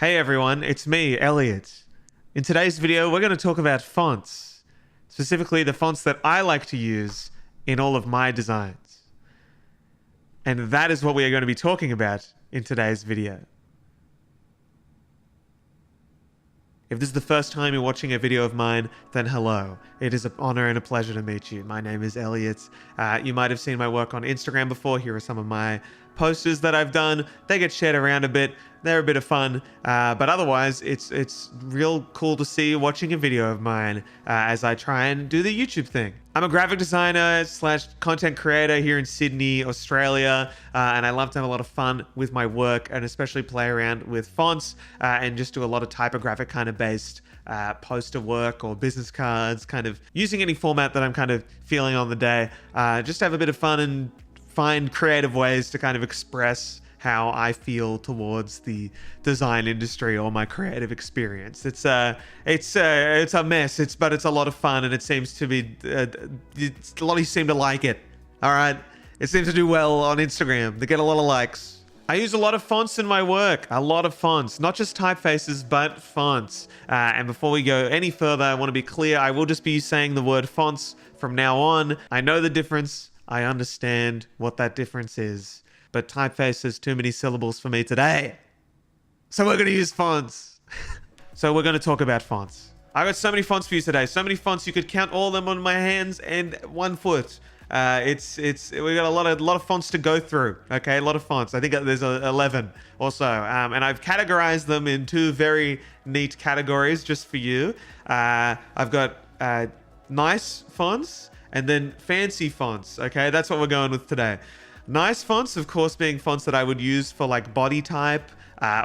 Hey everyone, it's me, Elliot. In today's video, we're going to talk about fonts, specifically the fonts that I like to use in all of my designs. And that is what we are going to be talking about in today's video. If this is the first time you're watching a video of mine, then hello. It is an honor and a pleasure to meet you. My name is Elliot. You might have seen my work on Instagram before. Here are some of my posters that I've done. They get shared around a bit. They're a bit of fun, but otherwise it's real cool to see you watching a video of mine as I try and do the YouTube thing. I'm a graphic designer / content creator here in Sydney, Australia, and I love to have a lot of fun with my work and especially play around with fonts and just do a lot of typographic kind of based poster work or business cards, kind of using any format that I'm kind of feeling on the day, just to have a bit of fun and find creative ways to kind of express how I feel towards the design industry or my creative experience. It's a mess, but it's a lot of fun, and it seems to be a lot of you seem to like it. All right, it seems to do well on Instagram. They get a lot of likes. I use a lot of fonts in my work, a lot of fonts, not just typefaces, but fonts. And before we go any further, I want to be clear, I will just be saying the word fonts from now on. I know the difference. I understand what that difference is. But typeface is too many syllables for me today. So we're going to use fonts. So we're going to talk about fonts. I got so many fonts for you today. So many fonts you could count all of them on my hands and 1 foot. We got a lot of fonts to go through. Okay, a lot of fonts. I think there's 11 or so. And I've categorized them in 2 very neat categories just for you. I've got nice fonts and then fancy fonts. Okay, that's what we're going with today. Nice fonts, of course, being fonts that I would use for like body type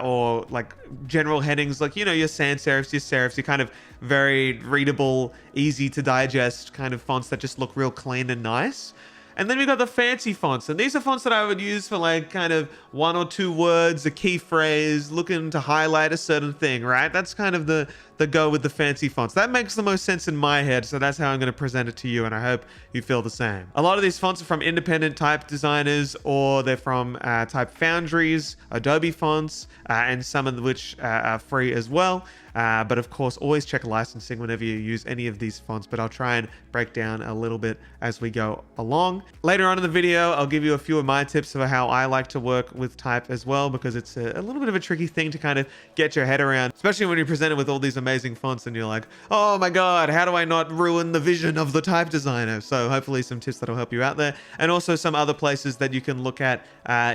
or like general headings, like, you know, your sans serifs, your serifs, your kind of very readable, easy to digest kind of fonts that just look real clean and nice. And then we got the fancy fonts, and these are fonts that I would use for like kind of 1 or 2 words, a key phrase, looking to highlight a certain thing, right? That's kind of the go with the fancy fonts. That makes the most sense in my head, so that's how I'm going to present it to you, and I hope you feel the same. A lot of these fonts are from independent type designers, or they're from type foundries, Adobe fonts, and some of which are free as well. But of course, always check licensing whenever you use any of these fonts, but I'll try and break down a little bit as we go along. Later on in the video, I'll give you a few of my tips for how I like to work with type as well, because it's a little bit of a tricky thing to kind of get your head around, especially when you're presented with all these amazing fonts and you're like, oh my God, how do I not ruin the vision of the type designer? So hopefully some tips that'll help you out there, and also some other places that you can look at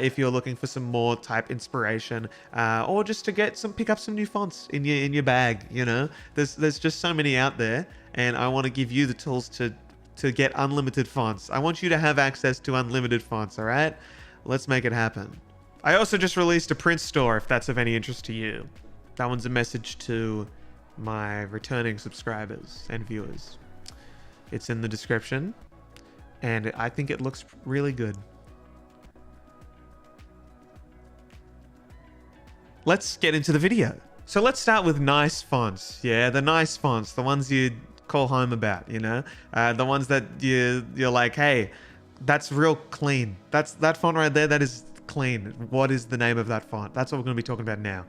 if you're looking for some more type inspiration, or just to pick up some new fonts in your bag. You know, there's just so many out there, and I want to give you the tools to get unlimited fonts. I want you to have access to unlimited fonts. All right, let's make it happen. I also just released a print store, if that's of any interest to you. That one's a message to my returning subscribers and viewers. It's in the description, and I think it looks really good. Let's get into the video. So let's start with nice fonts. Yeah, the nice fonts, the ones you call home about, you know, the ones that you're like, hey, that's real clean. That font right there, that is clean. What is the name of that font? That's what we're going to be talking about now.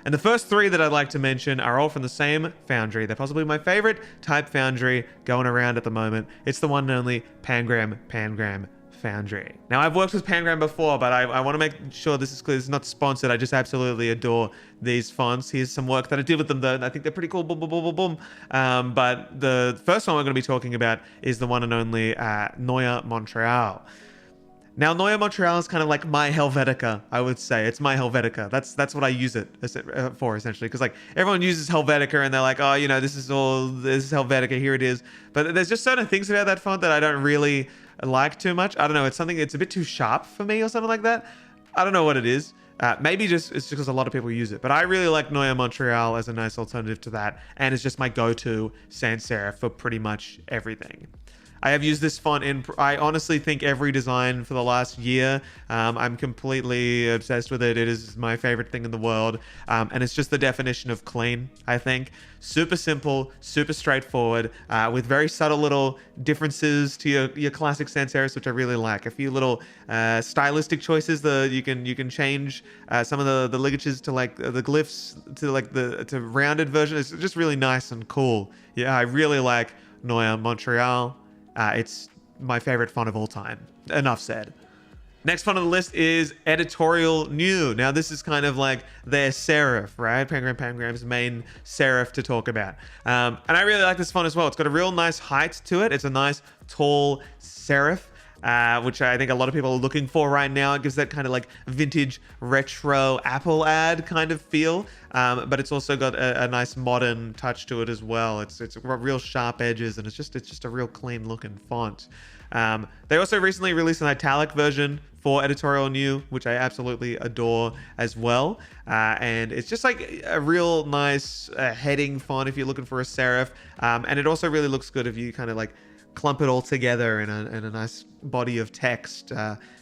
And the first 3 that I'd like to mention are all from the same foundry. They're possibly my favorite type foundry going around at the moment. It's the one and only PANGRAM foundry. Now, I've worked with PANGRAM before, but I want to make sure this is clear. It's not sponsored. I just absolutely adore these fonts. Here's some work that I did with them, though, and I think they're pretty cool. Boom, boom, boom, boom, boom. But the first one we're going to be talking about is the one and only Neue Montreal. Now, Neue Montreal is kind of like my Helvetica, I would say. It's my Helvetica. That's what I use it for, essentially. Because like everyone uses Helvetica and they're like, oh, you know, this is Helvetica, here it is. But there's just certain things about that font that I don't really like too much. I don't know, it's a bit too sharp for me or something like that. I don't know what it is. Maybe it's just because a lot of people use it. But I really like Neue Montreal as a nice alternative to that. And it's just my go-to sans serif for pretty much everything. I have used this font in, I honestly think, every design for the last year. I'm completely obsessed with it. It is my favorite thing in the world. And it's just the definition of clean, I think. Super simple, super straightforward, with very subtle little differences to your classic sans serifs, which I really like. A few little stylistic choices. You can change some of the ligatures to like the glyphs to like to rounded version. It's just really nice and cool. Yeah, I really like Neue Montreal. It's my favorite font of all time. Enough said. Next font on the list is Editorial New. Now, this is kind of like their serif, right? Pangram's main serif to talk about. And I really like this font as well. It's got a real nice height to it. It's a nice, tall serif, which I think a lot of people are looking for right now. It gives that kind of like vintage, retro Apple ad kind of feel. But it's also got a nice modern touch to it as well. It's got real sharp edges, and it's just a real clean looking font. They also recently released an italic version for Editorial New, which I absolutely adore as well. And it's just like a real nice heading font if you're looking for a serif. And it also really looks good if you kind of like clump it all together in a nice body of text,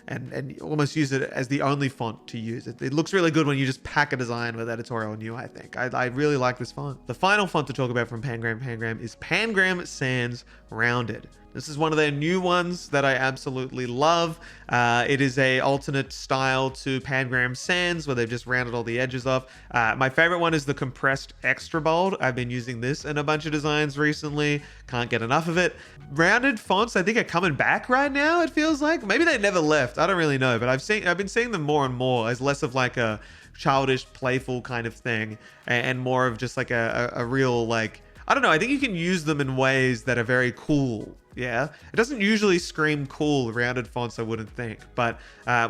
and almost use it as the only font to use. It looks really good when you just pack a design with Editorial New, I think. I really like this font. The final font to talk about from Pangram is Pangram Sans Rounded. This is one of their new ones that I absolutely love. It is a alternate style to Pangram Sans, where they've just rounded all the edges off. My favorite one is the compressed extra bold. I've been using this in a bunch of designs recently. Can't get enough of it. Rounded fonts, I think, are coming back right now, it feels like. Maybe they never left. I don't really know, but I've been seeing them more and more as less of like a childish, playful kind of thing, and more of just like a real, like, I don't know, I think you can use them in ways that are very cool. Yeah, it doesn't usually scream cool, rounded fonts, I wouldn't think. But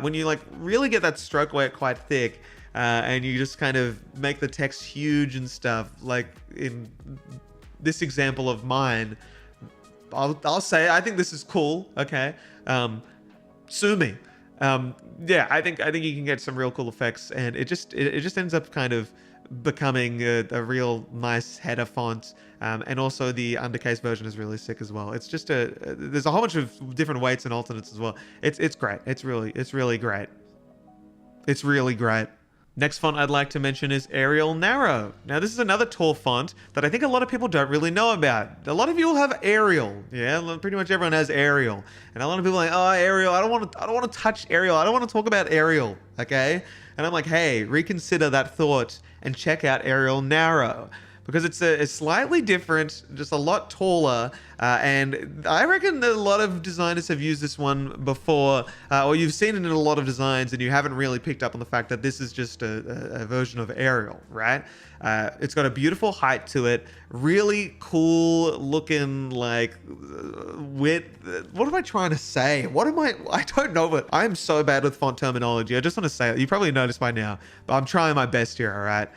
when you like really get that stroke weight quite thick, and you just kind of make the text huge and stuff, like in this example of mine, I'll say I think this is cool. Okay, sue me. Yeah, I think you can get some real cool effects, and it just ends up kind of becoming a real nice header font. And also the undercase version is really sick as well. It's just there's a whole bunch of different weights and alternates as well. It's great. It's really great. It's really great. Next font I'd like to mention is Arial Narrow. Now, this is another tall font that I think a lot of people don't really know about. A lot of you will have Arial. Yeah, pretty much everyone has Arial. And a lot of people are like, oh, Arial, I don't want to touch Arial. I don't want to talk about Arial, okay? And I'm like, hey, reconsider that thought and check out Arial Narrow. Because it's slightly different, just a lot taller, and I reckon that a lot of designers have used this one before, or you've seen it in a lot of designs, and you haven't really picked up on the fact that this is just a version of Arial, right? It's got a beautiful height to it, really cool looking, like, width. What am I trying to say? I don't know, but I'm so bad with font terminology. I just want to say it. You probably noticed by now, but I'm trying my best here, all right?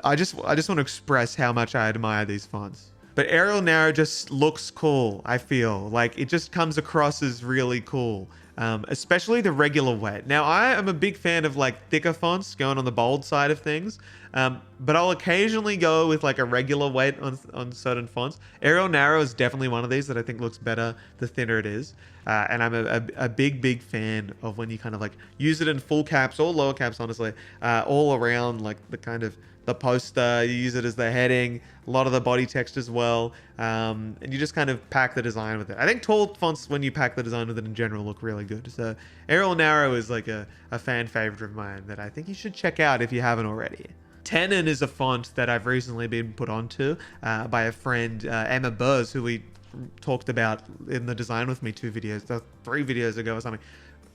I just want to express how much I admire these fonts. But Arial Narrow just looks cool, I feel. Like, it just comes across as really cool. Especially the regular weight. Now, I am a big fan of like thicker fonts, going on the bold side of things. But I'll occasionally go with like a regular weight on certain fonts. Arial Narrow is definitely one of these that I think looks better the thinner it is. And I'm a big fan of when you kind of like use it in full caps or lower caps, honestly, all around like the kind of the poster. You use it as the heading, a lot of the body text as well, and you just kind of pack the design with it. I think tall fonts, when you pack the design with it in general, look really good. So Arial Narrow is like a fan favorite of mine that I think you should check out if you haven't already. Tenon is a font that I've recently been put onto by a friend, Emma Buzz, who we talked about in the Design With Me 3 videos ago or something.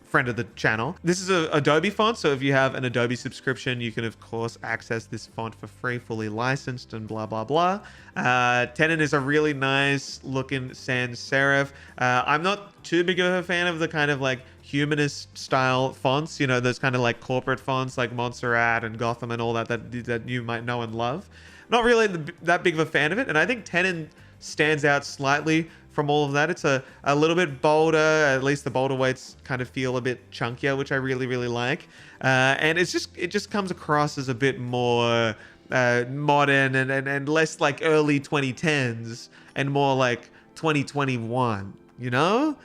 Friend of the channel. This is a Adobe font, so if you have an Adobe subscription, you can of course access this font for free, fully licensed and blah blah blah. Tenon is a really nice looking sans serif. I'm not too big of a fan of the kind of like humanist style fonts, you know, those kind of like corporate fonts like Montserrat and Gotham and all that you might know and love. Not really that big of a fan of it, and I think Tenon stands out slightly from all of that. It's a little bit bolder, at least the bolder weights kind of feel a bit chunkier, which I really like. And it just comes across as a bit more modern and less like early 2010s and more like 2021. you know?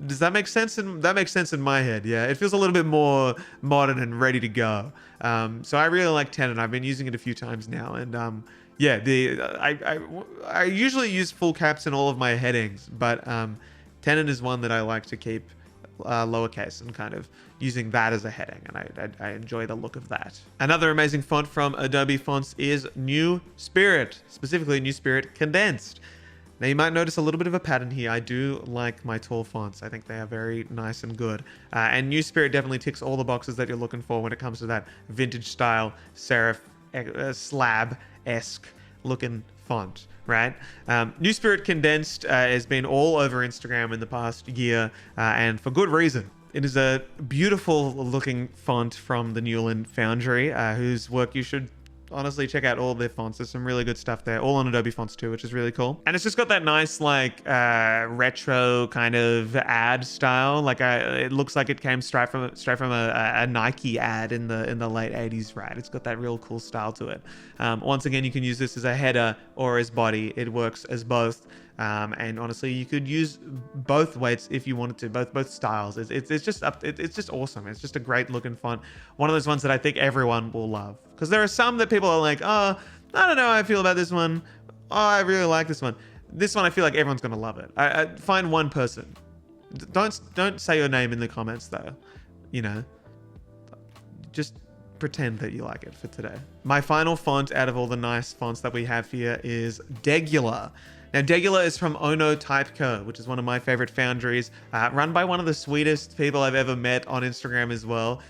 Does that make sense? That makes sense in my head. Yeah, it feels a little bit more modern and ready to go. So I really like Tenon. I've been using it a few times now, and yeah, I usually use full caps in all of my headings, but Tenon is one that I like to keep lowercase and kind of using that as a heading, and I enjoy the look of that. Another amazing font from Adobe Fonts is New Spirit, specifically New Spirit Condensed. Now you might notice a little bit of a pattern here. I do like my tall fonts. I think they are very nice and good. And New Spirit definitely ticks all the boxes that you're looking for when it comes to that vintage style serif slab-esque looking font, right? New Spirit Condensed has been all over Instagram in the past year, and for good reason. It is a beautiful looking font from the Newland Foundry, whose work you should honestly check out all their fonts. There's some really good stuff there, all on Adobe Fonts too, which is really cool. And it's just got that nice like retro kind of ad style. Like it looks like it came straight from a Nike ad in the late 80s, right? It's got that real cool style to it. Once again, you can use this as a header or as body. It works as both. And honestly, you could use both weights if you wanted to, both styles. It's just awesome. It's just a great looking font. One of those ones that I think everyone will love. Because there are some that people are like, oh, I don't know how I feel about this one. Oh, I really like this one. This one, I feel like everyone's gonna love it. I find one person. Don't say your name in the comments though. You know, just pretend that you like it for today. My final font out of all the nice fonts that we have here is Degular. Now, Degular is from Ono Type Co., which is one of my favorite foundries, run by one of the sweetest people I've ever met on Instagram as well.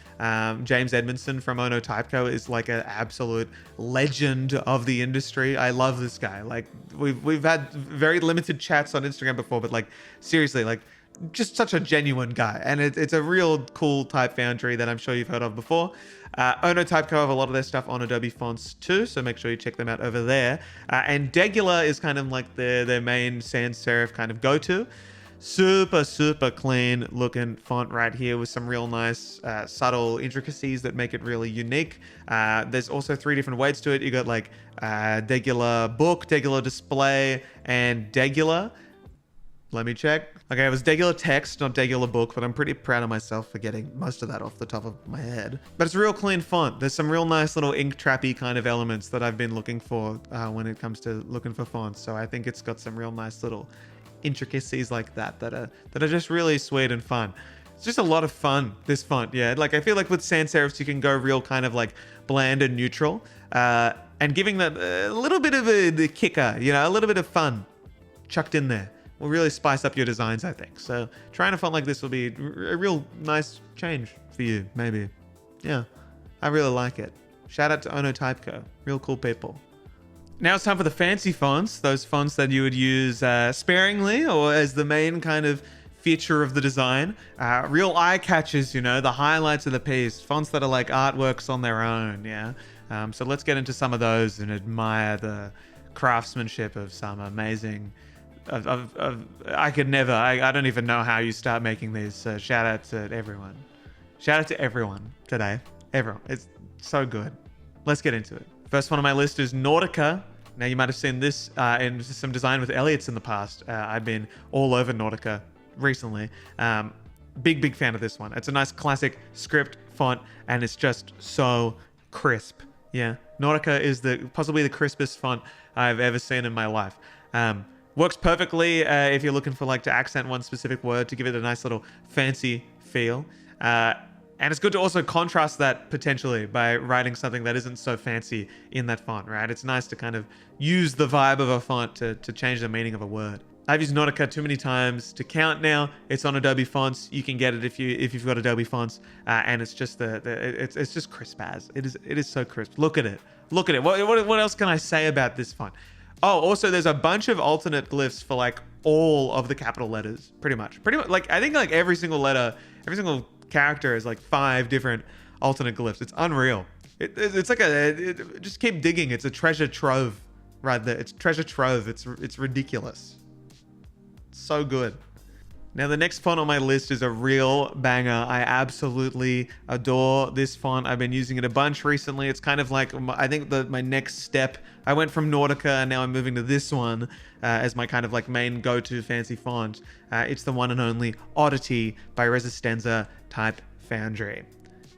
James Edmondson from Ono Type Co. is like an absolute legend of the industry. I love this guy. Like, we've had very limited chats on Instagram before, but like, seriously, like, just such a genuine guy. And it's a real cool type foundry that I'm sure you've heard of before. Ono Type Co. have a lot of their stuff on Adobe Fonts too, so make sure you check them out over there. And Degular is kind of like their main sans serif kind of go-to. Super clean looking font right here with some real nice subtle intricacies that make it really unique. There's also 3 different weights to it. You got like Degular Book, Degular Display, and Degular. Let me check. Okay, it was Degular Text, not Degular Book, but I'm pretty proud of myself for getting most of that off the top of my head. But it's a real clean font. There's some real nice little ink trappy kind of elements that I've been looking for when it comes to looking for fonts. So I think it's got some real nice little intricacies like that are just really sweet and fun. It's just a lot of fun, this font, yeah. Like I feel like with sans serifs, you can go real kind of like bland and neutral, and giving that a little bit of the kicker, you know, a little bit of fun chucked in there will really spice up your designs, I think. So trying a font like this will be a real nice change for you, maybe. Yeah, I really like it. Shout out to Ono Type Co. Real cool people. Now it's time for the fancy fonts, those fonts that you would use sparingly or as the main kind of feature of the design. Real eye catchers, you know, the highlights of the piece, fonts that are like artworks on their own, yeah. So let's get into some of those and admire the craftsmanship of some amazing I don't even know how you start making these, so shout out to everyone. Shout out to everyone today. Everyone. It's so good. Let's get into it. First one on my list is Nautica. Now you might have seen this in some design with Elliots in the past. I've been all over Nautica recently. Big fan of this one. It's a nice classic script font and it's just so crisp. Yeah, Nautica is possibly the crispest font I've ever seen in my life. Works perfectly if you're looking for like to accent one specific word to give it a nice little fancy feel. And it's good to also contrast that potentially by writing something that isn't so fancy in that font, right? It's nice to kind of use the vibe of a font to change the meaning of a word. I've used Nautica too many times to count now. It's on Adobe Fonts. You can get it if you've got Adobe Fonts, and it's just it's just crisp as. It is so crisp. Look at it. Look at it. What else can I say about this font? Oh, also there's a bunch of alternate glyphs for like all of the capital letters, pretty much. Like I think like every single letter, every single character is like 5 different alternate glyphs. It's unreal. It's like just keep digging. It's a treasure trove right there. It's treasure trove. It's ridiculous. It's so good. Now, the next font on my list is a real banger. I absolutely adore this font. I've been using it a bunch recently. It's kind of like, I think my next step. I went from Nordica and now I'm moving to this one as my kind of like main go-to fancy font. It's the one and only Oddity by Resistenza Type Foundry.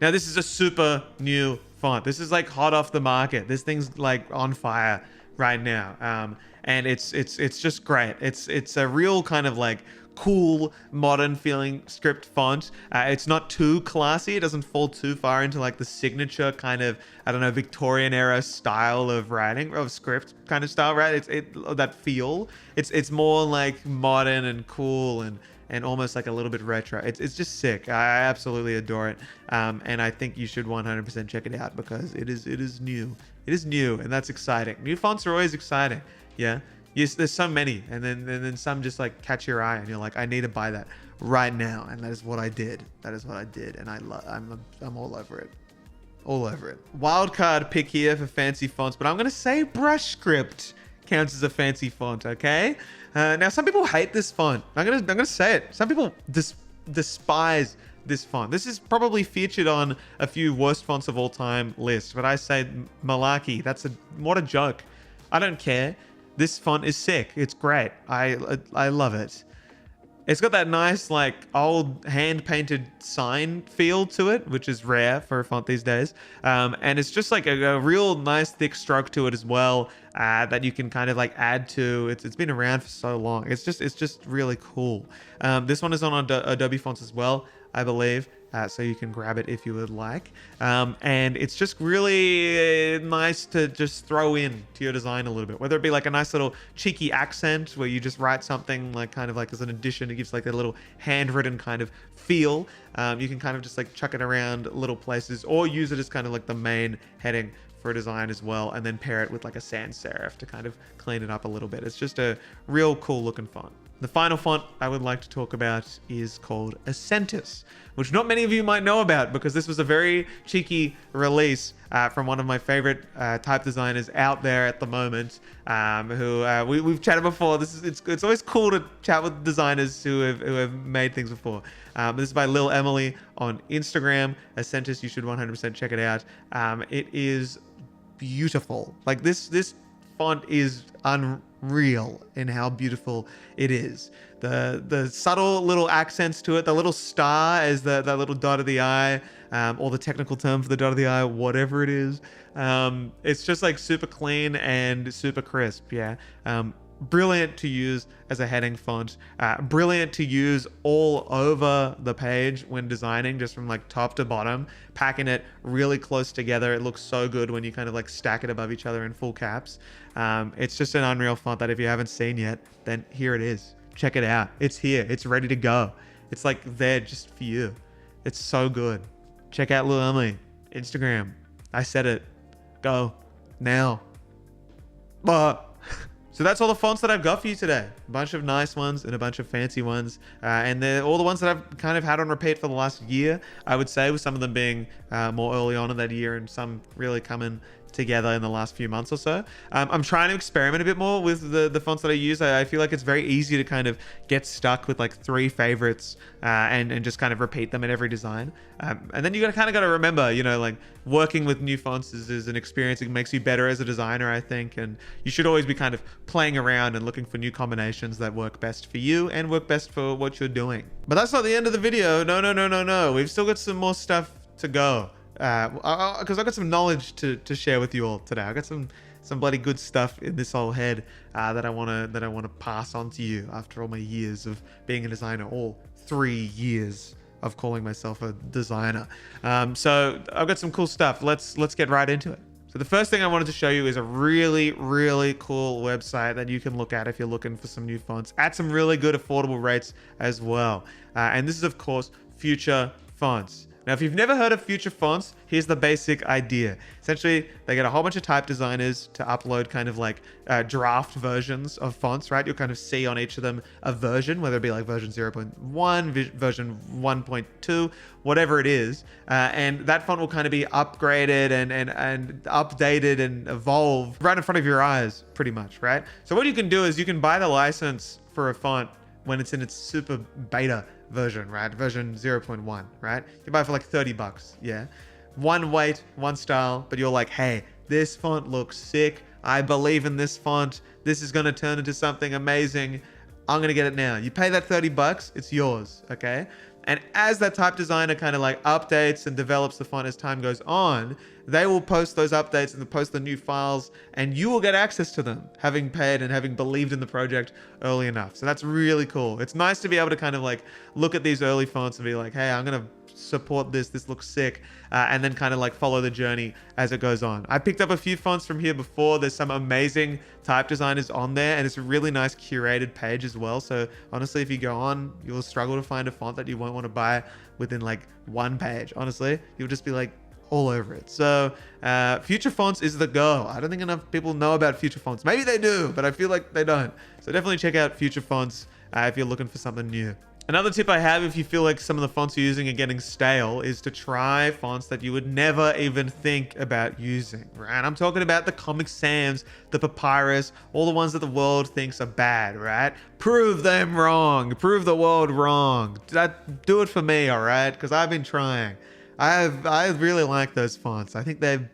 Now, this is a super new font. This is like hot off the market. This thing's like on fire right now. And it's just great. It's a real kind of like cool, modern feeling script font. It's not too classy. It doesn't fall too far into like the signature kind of, I don't know, Victorian era style of writing, of script kind of style, right? That feel. It's more like modern and cool and almost like a little bit retro. It's just sick. I absolutely adore it. And I think you should 100% check it out because it is new. It is new, and that's exciting. New fonts are always exciting. Yeah. Yes, there's so many, and then some just like catch your eye, and you're like, I need to buy that right now, and that is what I did. That is what I did, and I'm all over it, all over it. Wildcard pick here for fancy fonts, but I'm gonna say brush script counts as a fancy font, okay? Now some people hate this font. I'm gonna say it. Some people despise this font. This is probably featured on a few worst fonts of all time lists, but I say malarkey. What a joke. I don't care. This font is sick. It's great. I love it. It's got that nice like old hand-painted sign feel to it, which is rare for a font these days. And it's just like a real nice thick stroke to it as well that you can kind of like add to. It's been around for so long. It's just really cool. This one is on Adobe Fonts as well, I believe. So you can grab it if you would like. And it's just really nice to just throw in to your design a little bit, whether it be like a nice little cheeky accent where you just write something like kind of like as an addition. It gives like a little handwritten kind of feel. You can kind of just like chuck it around little places or use it as kind of like the main heading for a design as well, and then pair it with like a sans serif to kind of clean it up a little bit. It's just a real cool looking font. The final font I would like to talk about is called Ascentis, which not many of you might know about because this was a very cheeky release from one of my favorite type designers out there at the moment, who we've chatted before. It's always cool to chat with designers who have made things before. This is by Lil Emily on Instagram. Ascentis, you should 100% check it out. It is beautiful. Like this font is unreal in how beautiful it is. The subtle little accents to it, the little star as that little dot of the eye, or the technical term for the dot of the eye, whatever it is. It's just like super clean and super crisp. Yeah. Brilliant to use as a heading font. Brilliant to use all over the page when designing, just from like top to bottom, packing it really close together. It looks so good when you kind of like stack it above each other in full caps. It's just an unreal font that if you haven't seen yet, then here it is. Check it out. It's here. It's ready to go. It's like there just for you. It's so good. Check out Lil Emily Instagram. I said it. Go now. So that's all the fonts that I've got for you today. A bunch of nice ones and a bunch of fancy ones. And they're all the ones that I've kind of had on repeat for the last year, I would say, with some of them being more early on in that year and some really coming together in the last few months or so. I'm trying to experiment a bit more with the fonts that I use. I feel like it's very easy to kind of get stuck with like 3 favorites and just kind of repeat them in every design. And then you kind of got to remember, you know, like working with new fonts is an experience. It makes you better as a designer, I think. And you should always be kind of playing around and looking for new combinations that work best for you and work best for what you're doing. But that's not the end of the video. No. We've still got some more stuff to go. Because I've got some knowledge to share with you all today. I got some bloody good stuff in this whole head that I wanna pass on to you after all my years of being a designer, all 3 years of calling myself a designer. So I've got some cool stuff. Let's get right into it. So the first thing I wanted to show you is a really cool website that you can look at if you're looking for some new fonts at some really good affordable rates as well. And this is of course Future Fonts. Now, if you've never heard of Future Fonts, here's the basic idea. Essentially, they get a whole bunch of type designers to upload kind of like draft versions of fonts, right? You'll kind of see on each of them a version, whether it be like version 0.1, version 1.2, whatever it is. And that font will kind of be upgraded and updated and evolve right in front of your eyes, pretty much, right? So what you can do is you can buy the license for a font when it's in its super beta version, right? Version 0.1, right? You buy it for like $30, yeah? One weight, one style, but you're like, hey, this font looks sick. I believe in this font. This is going to turn into something amazing. I'm going to get it now. You pay that $30, it's yours, okay? And as that type designer kind of like updates and develops the font as time goes on, they will post those updates and post the new files, and you will get access to them, having paid and having believed in the project early enough. So that's really cool. It's nice to be able to kind of like look at these early fonts and be like, hey, I'm going to support this. This looks sick. And then kind of like follow the journey as it goes on. I picked up a few fonts from here before. There's some amazing type designers on there, and it's a really nice curated page as well. So honestly, if you go on, you'll struggle to find a font that you won't want to buy within like one page. Honestly, you'll just be like all over it. So Future Fonts is the go. I don't think enough people know about Future Fonts. Maybe they do, but I feel like they don't. So definitely check out Future Fonts if you're looking for something new. Another tip I have, if you feel like some of the fonts you're using are getting stale, is to try fonts that you would never even think about using, right? I'm talking about the Comic Sans, the Papyrus, all the ones that the world thinks are bad, right? Prove them wrong. Prove the world wrong. Do it for me, all right? Because I've been trying. I really like those fonts. I think they're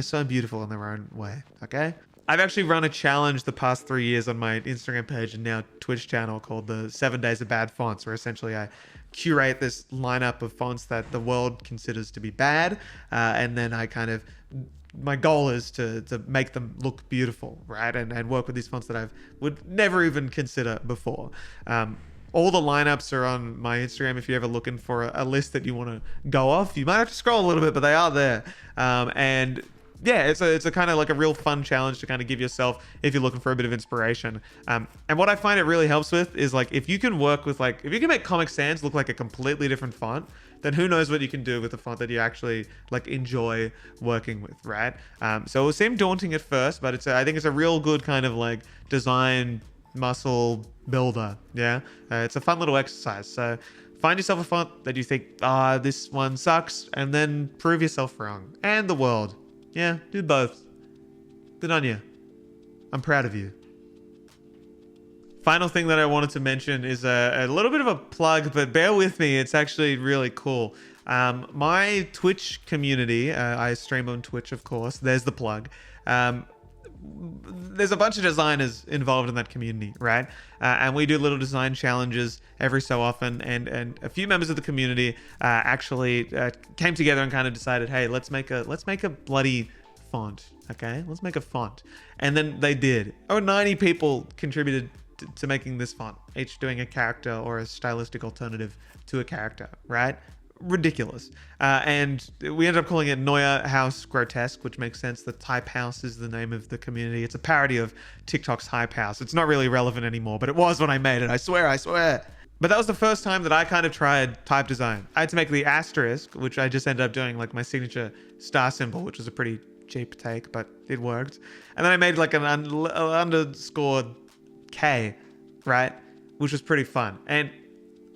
so beautiful in their own way, okay? I've actually run a challenge the past 3 years on my Instagram page and now Twitch channel called the 7 Days of Bad Fonts, where essentially I curate this lineup of fonts that the world considers to be bad. And then my goal is to make them look beautiful, right? And work with these fonts that I would never even consider before. All the lineups are on my Instagram. If you're ever looking for a list that you want to go off, you might have to scroll a little bit, but they are there. And yeah, it's a kind of like a real fun challenge to kind of give yourself if you're looking for a bit of inspiration. And what I find it really helps with is like, if you can work with like, if you can make Comic Sans look like a completely different font, then who knows what you can do with a font that you actually like enjoy working with, right? So it will seem daunting at first, but I think it's a real good kind of like design muscle builder. Yeah. It's a fun little exercise. So find yourself a font that you think, this one sucks, and then prove yourself wrong. And the world. Yeah, do both. Good on you. I'm proud of you. Final thing that I wanted to mention is a little bit of a plug, but bear with me. It's actually really cool. My Twitch community, I stream on Twitch, of course. There's the plug. There's a bunch of designers involved in that community, right? And we do little design challenges every so often. And a few members of the community actually came together and kind of decided, hey, let's make a bloody font, okay? Let's make a font. And then they did. 90 people contributed to making this font, each doing a character or a stylistic alternative to a character, right? Ridiculous. And we ended up calling it Neue House Grotesque, which makes sense. The Type House is the name of the community. It's a parody of TikTok's Hype House. It's not really relevant anymore, but it was when I made it. I swear. But that was the first time that I kind of tried type design. I had to make the asterisk, which I just ended up doing like my signature star symbol, which was a pretty cheap take, but it worked. And then I made like an underscore K, right? Which was pretty fun. And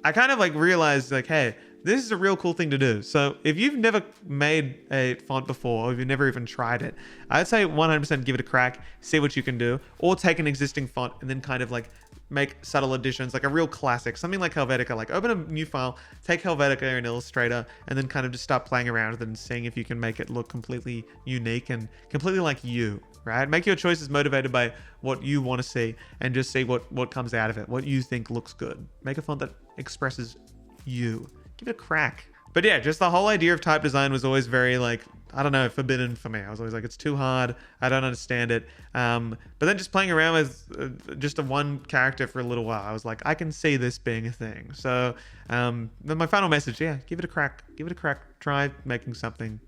I kind of like realized like, hey, this is a real cool thing to do. So if you've never made a font before, or if you've never even tried it, I'd say 100% give it a crack, see what you can do, or take an existing font and then kind of like make subtle additions, like a real classic, something like Helvetica. Like open a new file, take Helvetica in Illustrator, and then kind of just start playing around with it and seeing if you can make it look completely unique and completely like you, right? Make your choices motivated by what you want to see and just see what comes out of it, what you think looks good. Make a font that expresses you. Give it a crack. But yeah, just the whole idea of type design was always very like, I don't know, forbidden for me. I was always like, it's too hard. I don't understand it. But then just playing around with just a one character for a little while, I was like, I can see this being a thing. So then my final message, yeah, give it a crack. Give it a crack. Try making something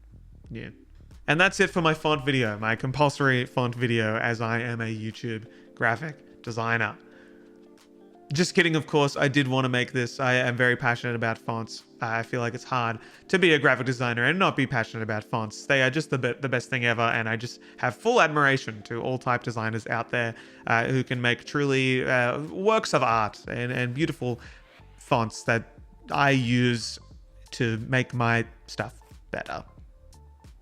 new. And that's it for my font video, my compulsory font video, as I am a YouTube graphic designer. Just kidding, of course. I did want to make this. I am very passionate about fonts. I feel like it's hard to be a graphic designer and not be passionate about fonts. They are just the best thing ever, and I just have full admiration to all type designers out there who can make truly works of art and beautiful fonts that I use to make my stuff better.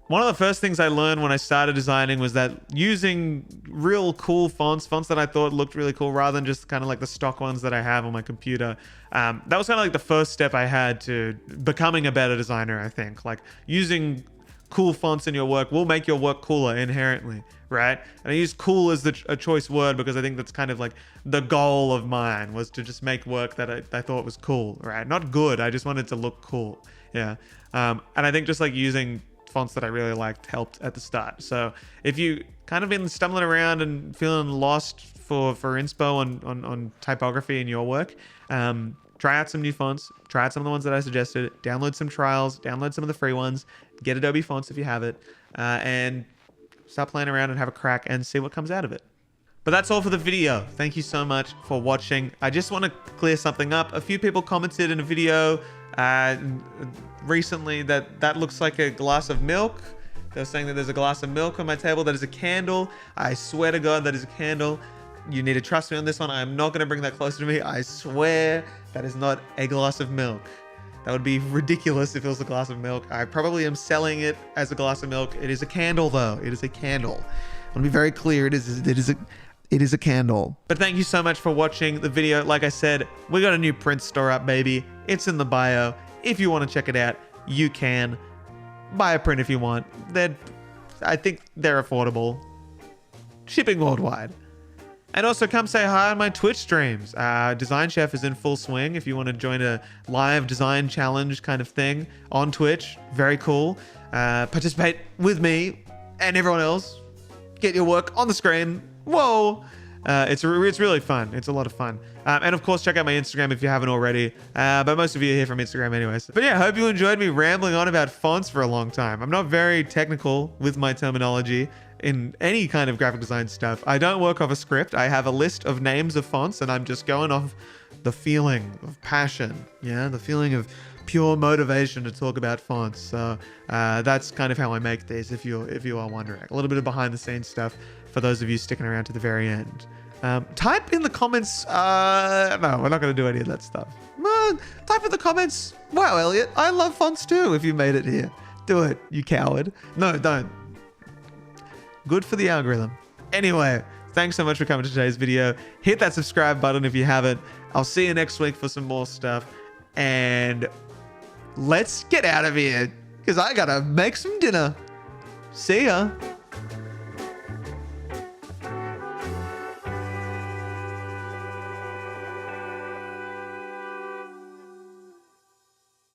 One of the first things I learned when I started designing was that using real cool fonts that I thought looked really cool, rather than just kind of like the stock ones that I have on my computer, that was kind of like the first step I had to becoming a better designer, I think. Like, using cool fonts in your work will make your work cooler inherently, right? And I use cool as a choice word because I think that's kind of like the goal of mine, was to just make work that I thought was cool, right? Not good, I just wanted to look cool. Yeah. And I think just like using fonts that I really liked helped at the start. So if you kind of been stumbling around and feeling lost for inspo on typography in your work, try out some new fonts, try out some of the ones that I suggested, download some trials, download some of the free ones, get Adobe Fonts if you have it, and start playing around and have a crack and see what comes out of it. But that's all for the video. Thank you so much for watching. I just want to clear something up. A few people commented in a video recently that looks like a glass of milk. They're saying that there's a glass of milk on my table. That is a candle. I swear to God, that is a candle. You need to trust me on this one. I'm not going to bring that closer to me. I swear that is not a glass of milk. That would be ridiculous if it was a glass of milk. I probably am selling it as a glass of milk. It is a candle, though. It is a candle. I want to be very clear. It is a candle. But thank you so much for watching the video. Like I said, we got a new print store up, baby. It's in the bio. If you want to check it out, you can. Buy a print if you want. I think they're affordable. Shipping worldwide. And also come say hi on my Twitch streams. Design Chef is in full swing if you want to join a live design challenge kind of thing on Twitch. Very cool. Participate with me and everyone else. Get your work on the screen. Whoa. It's really fun. It's a lot of fun. And of course, check out my Instagram if you haven't already. But most of you are here from Instagram anyways. But yeah, I hope you enjoyed me rambling on about fonts for a long time. I'm not very technical with my terminology in any kind of graphic design stuff. I don't work off a script. I have a list of names of fonts and I'm just going off the feeling of passion. Yeah, the feeling of pure motivation to talk about fonts. So that's kind of how I make these, if you are wondering. A little bit of behind the scenes stuff for those of you sticking around to the very end. Type in the comments. No, we're not going to do any of that stuff. Type in the comments. Wow, Elliot, I love fonts too. If you made it here, do it, you coward. No, don't. Good for the algorithm. Anyway, thanks so much for coming to today's video. Hit that subscribe button if you haven't. I'll see you next week for some more stuff. And let's get out of here because I gotta make some dinner. See ya.